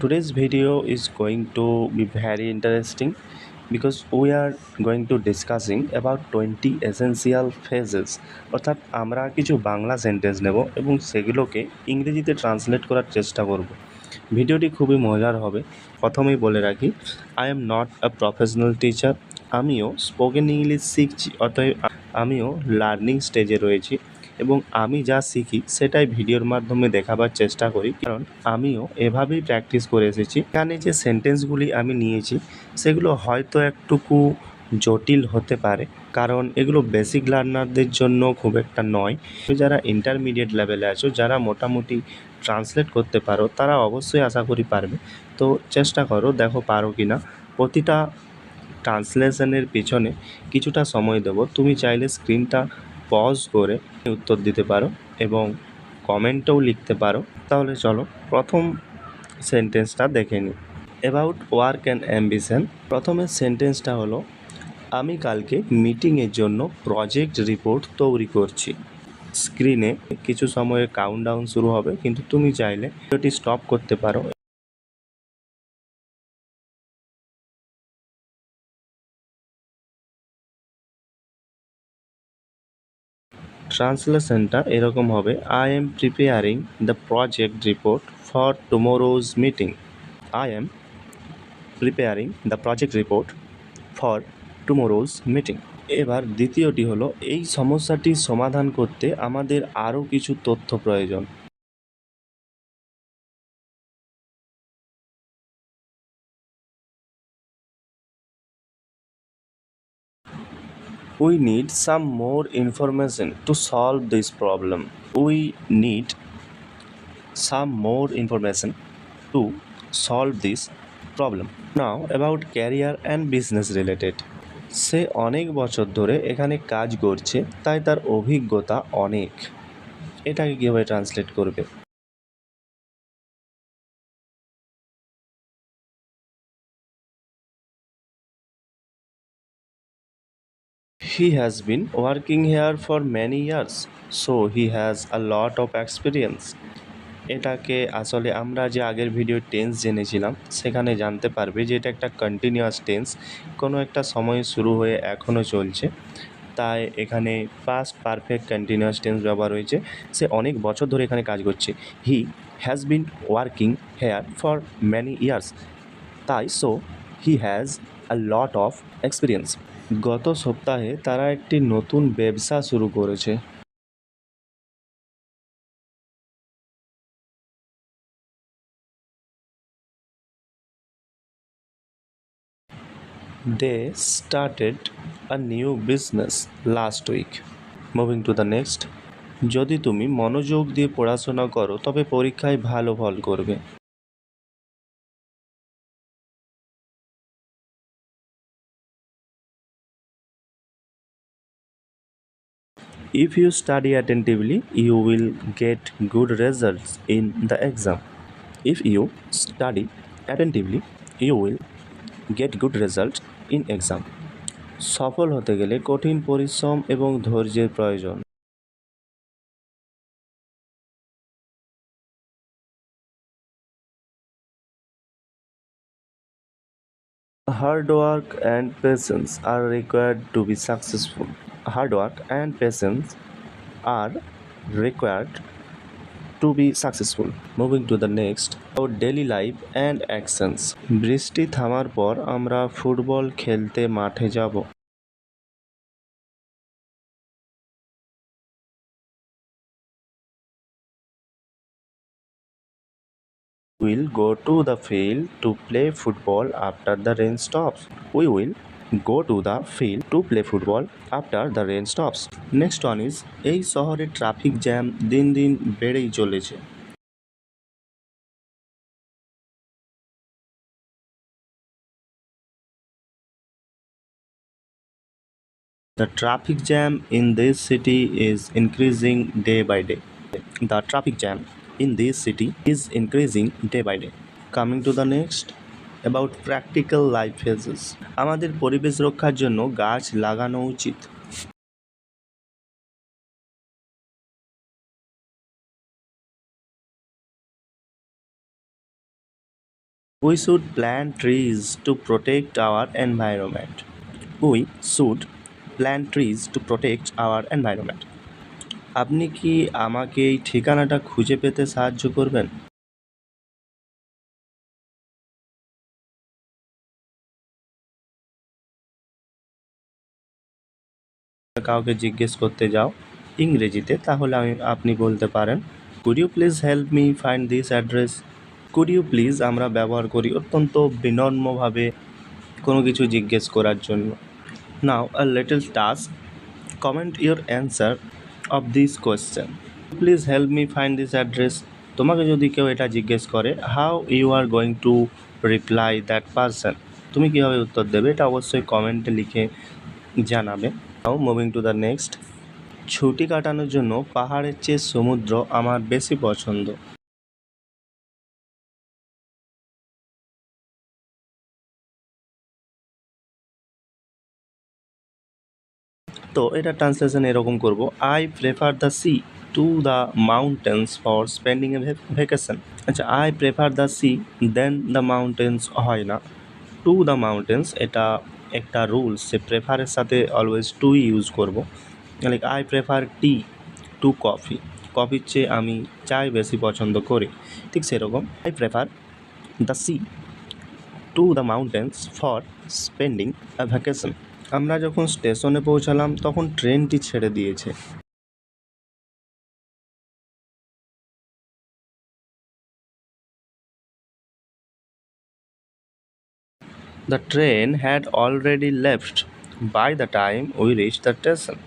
Today's video is going to be very interesting because we are going to discussing about 20 essential phases অর্থাৎ আমরা কিছু Bangla sentence নেব এবং সেগুলোকে ইংরেজিতে ট্রান্সলেট করার চেষ্টা করব। ভিডিওটি খুবই মজার হবে। প্রথমেই বলে রাখি, I am not a professional teacher. আমিও স্পোকেন ইংলিশ শিখছি, অতএব আমিও লার্নিং স্টেজে রয়েছি এবং আমি যা শিখি সেটাই ভিডিওর মাধ্যমে দেখাবার চেষ্টা করি, কারণ আমিও এভাবেই প্র্যাকটিস করে এসেছি। এখানে যে সেন্টেন্সগুলি আমি নিয়েছি সেগুলো হয়তো একটুকু জটিল হতে পারে, কারণ এগুলো বেসিক লার্নারদের জন্য খুব একটা নয়। যারা ইন্টারমিডিয়েট লেভেলে আছো, যারা মোটামুটি ট্রান্সলেট করতে পারো, তারা অবশ্যই আশা করি পারবে। তো চেষ্টা করো, দেখো পারো কি না। প্রতিটা ট্রান্সলেশনের পিছনে কিছুটা সময় দেবো। তুমি চাইলে স্ক্রিনটা পজ করে উত্তর দিতে পারো এবং কমেন্টও লিখতে পারো। তাহলে চলো প্রথম সেন্টেন্সটা দেখে নিই। About work and ambition. প্রথমের সেন্টেন্সটা হলো, আমি কালকে মিটিংয়ের জন্য প্রজেক্ট রিপোর্ট তৈরি করছি। স্ক্রিনে কিছু সময়ে কাউন্টডাউন শুরু হবে, কিন্তু তুমি চাইলে ভিডিওটি স্টপ করতে পারো। ট্রান্সলেশনটা এরকম হবে, I am preparing the project report for tomorrow's meeting. I am preparing the project report for tomorrow's meeting. এবার দ্বিতীয়টি হলো, এই সমস্যাটির সমাধান করতে আমাদের আরও কিছু তথ্য প্রয়োজন। We need some more information to solve this problem. We need some more information to solve this problem. Now about career and business related. সে অনেক বছর ধরে এখানে কাজ করছে, তাই তার অভিজ্ঞতা অনেক। এটাকে কীভাবে ট্রান্সলেট করবে? He has been working here for many years, so he has a lot of experience. এটাকে আসলে আমরা যে আগের ভিডিও টেন্স জেনেছিলাম সেখানে জানতে পারবে যে এটা একটা কন্টিনিউয়াস টেন্স, কোনো একটা সময় শুরু হয়ে এখনও চলছে, তাই এখানে পাস্ট পারফেক্ট কন্টিনিউয়াস টেন্স ব্যবহার হয়েছে। সে অনেক বছর ধরে এখানে কাজ করছে। He has been working here for many years, তাই so he has a lot of experience. গত সপ্তাহে তারা একটি নতুন ব্যবসা শুরু করেছে। They started a new business last week. Moving to the next. যদি তুমি মনোযোগ দিয়ে পড়াশোনা করো তবে পরীক্ষায় ভালো ফল করবে। If you study attentively, you will get good results in the exam. If you study attentively, you will get good results in exam. সফল হতে গেলে কঠিন পরিশ্রম এবং ধৈর্যের প্রয়োজন। Hard work and patience are required to be successful. Hard work and patience are required to be successful. Moving to the next, our daily life and actions. বৃষ্টি থামার পর আমরা ফুটবল খেলতে মাঠে যাব। We'll go to the field to play football after the rain stops. We will go to the field to play football after the rain stops. Next one is, এই শহরে traffic jam দিন দিন বেড়েই চলেছে। The traffic jam in this city is increasing day by day. The traffic jam in this city is increasing day by day. Coming to the next, about practical life phases. আমাদের পরিবেশ রক্ষার জন্য গাছ লাগানো উচিত। We should plant trees to protect our environment. We should plant trees to protect our environment. আপনি কি আমাকে এই ঠিকানাটা খুঁজে পেতে সাহায্য করবেন? কাউকে জিজ্ঞেস করতে যাও ইংরেজিতে, তাহলে আপনি বলতে পারেন, could you please help me find this address? Could you please আমরা ব্যবহার করি অত্যন্ত বিনম্রভাবে কোনো কিছু জিজ্ঞেস করার জন্য। Now a little task, comment your answer of this question. Please help me find this address. তোমাকে যদি কেউ এটা জিজ্ঞেস করে, how you are going to reply that person, তুমি কীভাবে উত্তর দেবে, এটা অবশ্যই কমেন্টে লিখে জানাবে। Now moving to the next. ছুটি কাটানোর জন্য পাহাড়ের চেয়ে সমুদ্র আমার বেশি পছন্দ। তো এটা ট্রান্সলেশন এরকম করব, I prefer the sea to the mountains for spending a vacation. আচ্ছা, I prefer the sea than the mountains হয় না, টু দ্য মাউন্টেন্স এটা একটা রুলস যে প্রেফারের সাথে অলওয়েজ টু ইউজ করব। Like I prefer tea to coffee, কফির চেয়ে আমি চাই বেশি পছন্দ করি। ঠিক সেরকম I prefer the sea to the mountains for spending a vacation. আমরা যখন স্টেশনে পৌঁছালাম তখন ট্রেনটি ছেড়ে দিয়েছে। The train had already left by the time we reach the station.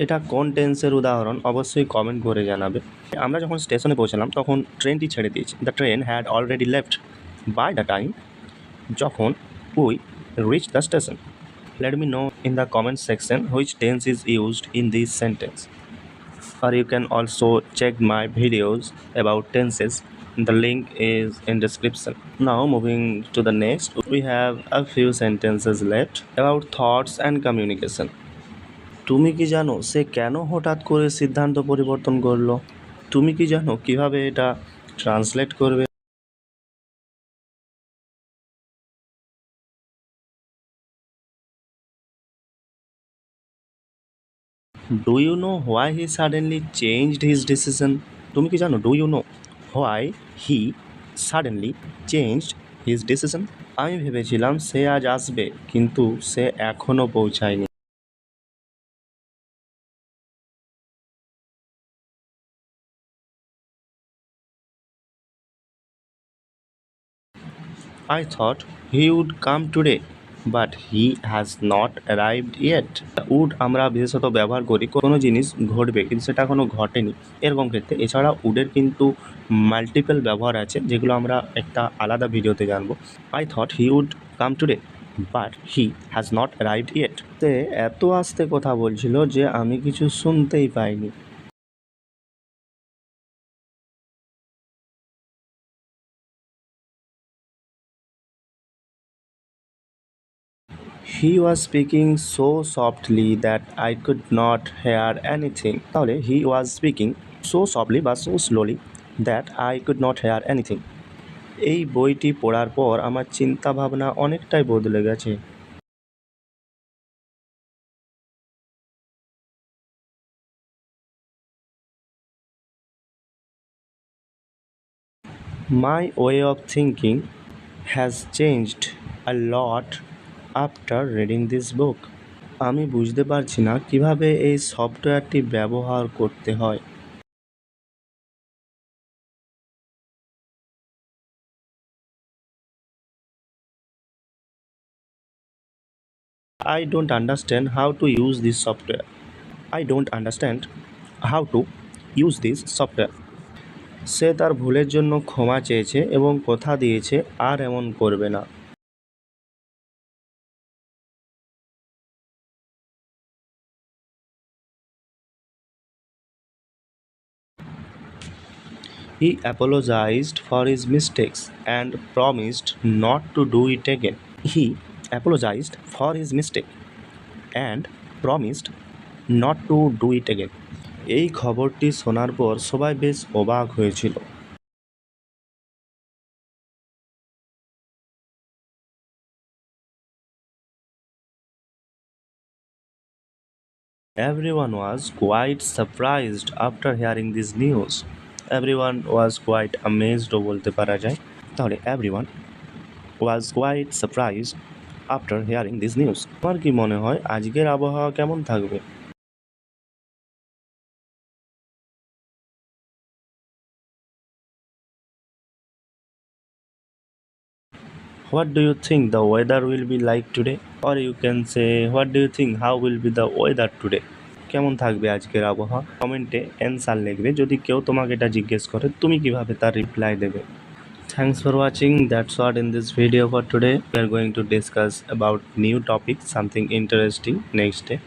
এটা কোন টেন্সের উদাহরণ অবশ্যই কমেন্ট করে জানাবে। আমরা যখন স্টেশনে পৌঁছালাম তখন ট্রেনটি ছেড়ে দিয়েছে। The train had already left by the time যখন we reach the station. Let me know in the comment section which tense is used in this sentence. Or you can also check my videos about tenses. The link is in description. Now moving to the next, we have a few sentences left about thoughts and communication. তুমি কি জানো সে কেন হঠাৎ করে সিদ্ধান্ত পরিবর্তন করলো? তুমি কি জানো কিভাবে এটা ট্রান্সলেট করবে? Do you know why he suddenly changed his decision? তুমি কি জানো, do you know why he suddenly changed his decision? আমি ভেবেছিলাম সে আজ আসবে, কিন্তু সে এখনও পৌঁছায়নি। I thought he would come today, but he has not arrived yet. Would আমরা বিশেষত ব্যবহার করি কোনো জিনিস ঘটবে কিন্তু সেটা এখনও ঘটেনি এরকম ক্ষেত্রে। এছাড়া উডের কিন্তু মাল্টিপল ব্যবহার আছে, যেগুলো আমরা একটা আলাদা ভিডিওতে জানবো। I thought he would come today but he has not arrived yet. সে এত আস্তে কথা বলছিল যে আমি কিছু শুনতেই পাইনি। He was speaking so softly that I could not hear anything. তাহলে he was speaking so softly বা so slowly that I could not hear anything. এই বইটি পড়ার পর আমার চিন্তা ভাবনা অনেকটাই বদলে গেছে। My way of thinking has changed a lot after reading this book. আমি বুঝতে পারছি না কিভাবে এই সফটওয়্যারটি ব্যবহার করতে হয়। I don't understand how to use this software. I don't understand how to use this software. সে তার ভুলের জন্য ক্ষমা চেয়েছে এবং কথা দিয়েছে আর এমন করবে না। He apologized for his mistakes and promised not to do it again. He apologized for his mistake and promised not to do it again. এই খবরটি শোনার পর সবাই বেশ অবাক হয়েছিল। Everyone was quite surprised after hearing this news. Everyone was quite amazed বলতে পারা যায়। তাহলে everyone was quite surprised after hearing this news. তোমার কি মনে হয় আজকের আবহাওয়া কেমন থাকবে? What do you think the weather will be like today? Or you can say, what do you think how will be the weather today? কেমন থাকবে আজকের আবহাওয়া? কমেন্টে অ্যান্সার লিখবে। যদি কেউ তোমাকে এটা জিজ্ঞেস করে তুমি কিভাবে তার রিপ্লাই দেবে। Thanks for watching. That's what in this video for today. We are going to discuss about new topic, something interesting next day.